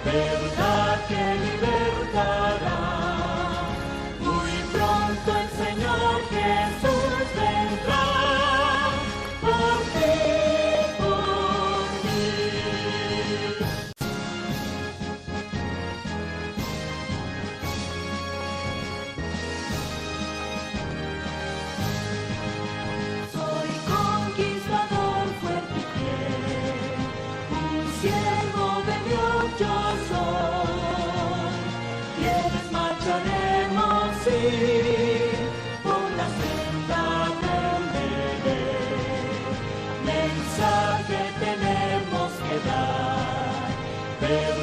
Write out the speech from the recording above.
verdad que libertará. Muy pronto el Señor Jesús vendrá por ti, por mí. Soy conquistador fuerte y fiel, un siervo de Dios yo soy. Quienes marcharemos, sí, por la senda del deber. Mensaje tenemos que dar, pero